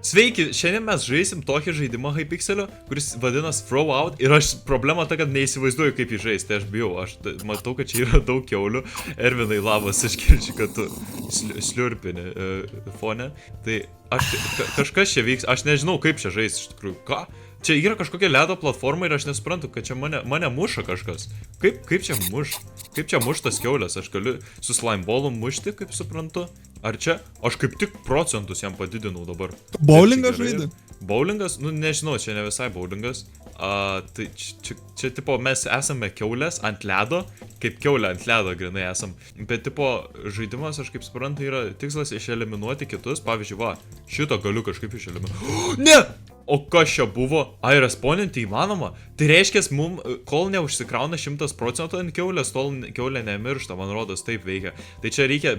Sveiki, šiandien mes žaisim tokį žaidimą Hypixelio, kuris vadinas Throw Out ir problema ta, kad neįsivaizduoju kaip jį žaisti, tai aš bijau, aš matau, kad čia yra daug kiaulių, Ervinai labas, aš girdžiu, kad tu sliurpini fone, tai kažkas čia vyks, aš nežinau kaip čia žaisti iš tikrųjų, ką? Čia yra kažkokia ledo platforma ir aš nesuprantu, kad čia mane muša kažkas. Kaip čia muš? Kaip čia muš tas kiaulės? Aš galiu su slimeballu mušti, kaip suprantu. Ar čia? Aš kaip tik procentus jam padidinau dabar. Bowlingas žaidė? Bowlingas? Nu nežinau, čia ne visai bowlingas. Tai čia tipo mes esame kiaulės ant ledo, kaip kiaulė ant ledo grinai esam. Bet tipo žaidimas, aš kaip suprantu, yra tikslas išeliminuoti kitus. Pavyzdžiui, va, šito galiu kažkaip išeliminuoti. Ne! O kas čia buvo? Ai, responinti įmanoma? Tai reiškia, kol neužsikrauna 100% ant kiaulės, tol kiaulė nemiršta, man rodos, taip veikia. Tai čia reikia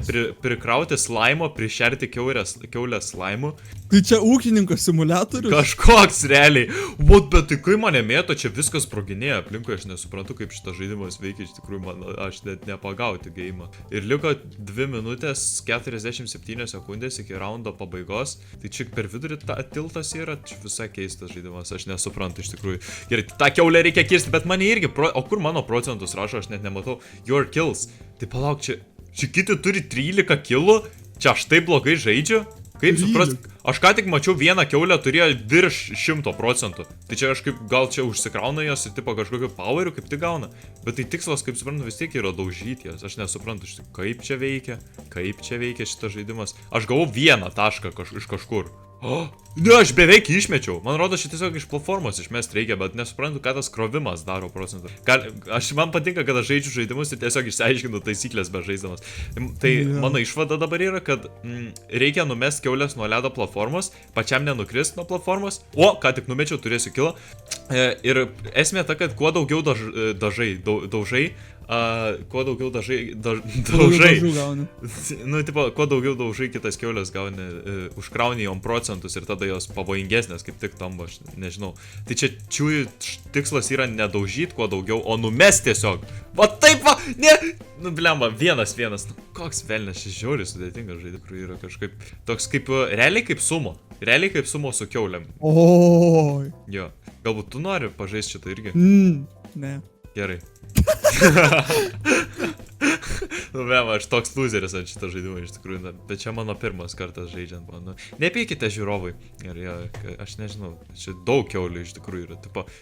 prikrauti slaimo, prišerti kiaulės slaimu. Tai čia ūkininko simuliatorius? Kažkoks realiai. Vat, bet tai kai mane mėto, čia viskas sproginėja aplinkui, aš nesuprantu, kaip šitas žaidimas veikia, iš tikrųjų, aš net nepagauti geimą. Ir liko 2 minutės 47 sekundės iki raundo pabaigos. Tai čia per vidurį tiltas yra, čia visai keistas žaidimas, aš nesuprantu iš tikrųjų. Gerai, tą kiaulę reikia kirsti, bet mane irgi, o kur mano procentus rašo, aš net nematau. Your kills. Tai palauk, čia kiti turi 13 kilų, čia aš taip blogai žaidžiu. Kaip suprast, aš ką tik mačiau vieną kiaulę turėjo virš 100%. Tai čia kažkaip gal čia užsikrauna jos ir tipo kažkokiu poweriu kaip tik gauna. Bet tai tikslas, kaip suprantu, vis tiek yra daužyti jas. Aš nesuprantu, kaip čia veikia šitas žaidimas. Aš gavau vieną tašką iš kažkur. Ne, aš beveik išmečiau. Man rodo, šitą tiesiog iš platformos išmest reikia, bet nesuprantu, ką tas krovimas daro procentų. Man patinka, kad aš žaidžiu žaidimus ir tiesiog išsiaiškinu taisyklės be žaisdamas. Tai mano išvada dabar yra, kad reikia numest kiaulės nuo ledo platformos, pačiam nenukrist nuo platformos. O, ką tik numečiau, turėsiu kilą. Ir esmė ta, kad kuo daugiau daužai, kuo daugiau daužai. Nu, tipo, kuo daugiau daužai kitas kiaulės gauni, užkrauni jom procentus ir tada jos pavojingesnės, kaip tik tampa, aš nežinau. Tai čia čiųjų tikslas yra nedaužyti kuo daugiau, o numest tiesiog. Va taip va, ne! Nu, blemba, vienas. Nu, koks velnės, šis žiauriai sudėtingas žaidimas, kur yra kažkaip toks kaip, realiai kaip sumo. Realiai kaip sumo su kiaulėm. Oi. Jo. Galbūt tu nori pažaisti šitą irgi? Ne. Gerai. Nu, blemba, aš toks loseris ant šito žaidimo iš tikrųjų, bet čia mano pirmas kartas žaidžiant, man. Nepykite žiūrovai. Ir aš nežinau, čia daug kiaulių iš tikrųjų yra.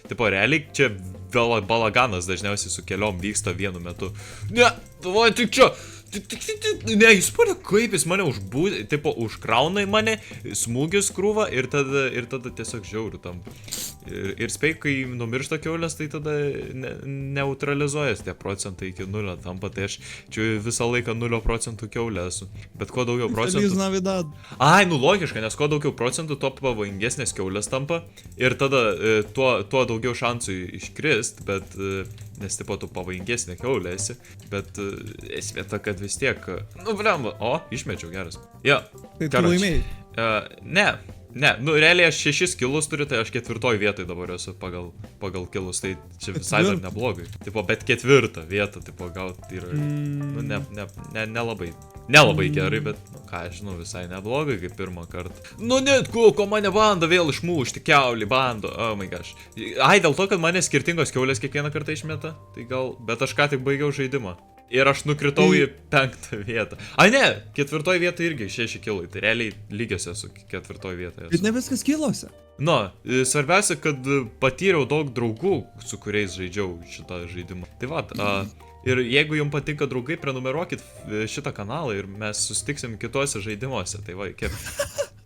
Tipo, realiai čia balaganas dažniausiai su keliom vyksta vienu metu. Ne, vai, tai čia. Ne, jūs pone, kaip jis mane užkrauna į mane, smūgius krūvą ir tada tiesiog žiauriu tampa. Ir spėk, kai numiršta kiaulės, tai tada neutralizuojas tie procentai iki 0 tampa, tai aš čia visą laiką 0% kiaulė esu. Bet kuo daugiau procentų... Ai, nu logiška, nes kuo daugiau procentų, tuo pavojingesnės kiaulės tampa. Ir tada tuo daugiau šansų iškrist, bet... Nes tipo tu pavojingesnė kiaulė esi, bet esmė ta, kad vis tiek... Nu, blemba, išmečiau, geras. Jo, tai tu laimėjai? Ne, nu realiai aš 6 kilus turiu, tai aš 4 vietoj dabar esu pagal kilus, tai čia visai dar neblogai. Tipo, bet 4 vietą, tipo, gauti yra, nu, nelabai gerai, bet, nu, ką aš žinau, visai neblogai, kaip pirmą kartą. Nu, net, ko mane bando vėl išmušti, kiaulį bando, oh my gosh. Ai, dėl to, kad mane skirtingos kiaulės kiekvieną kartą išmeta, tai gal, bet aš ką tik baigiau žaidimą. Ir aš nukritau į 5 vietą. Ai ne, 4 vietą irgi 6 kilai, tai realiai lygias esu 4 vietoje. Bet ne viskas kilose. Nu, svarbiausia, kad patyriau daug draugų, su kuriais žaidžiau šitą žaidimą. Tai va, ir jeigu jums patinka draugai, prenumeruokit šitą kanalą ir mes susitiksim kitose žaidimuose. Tai va,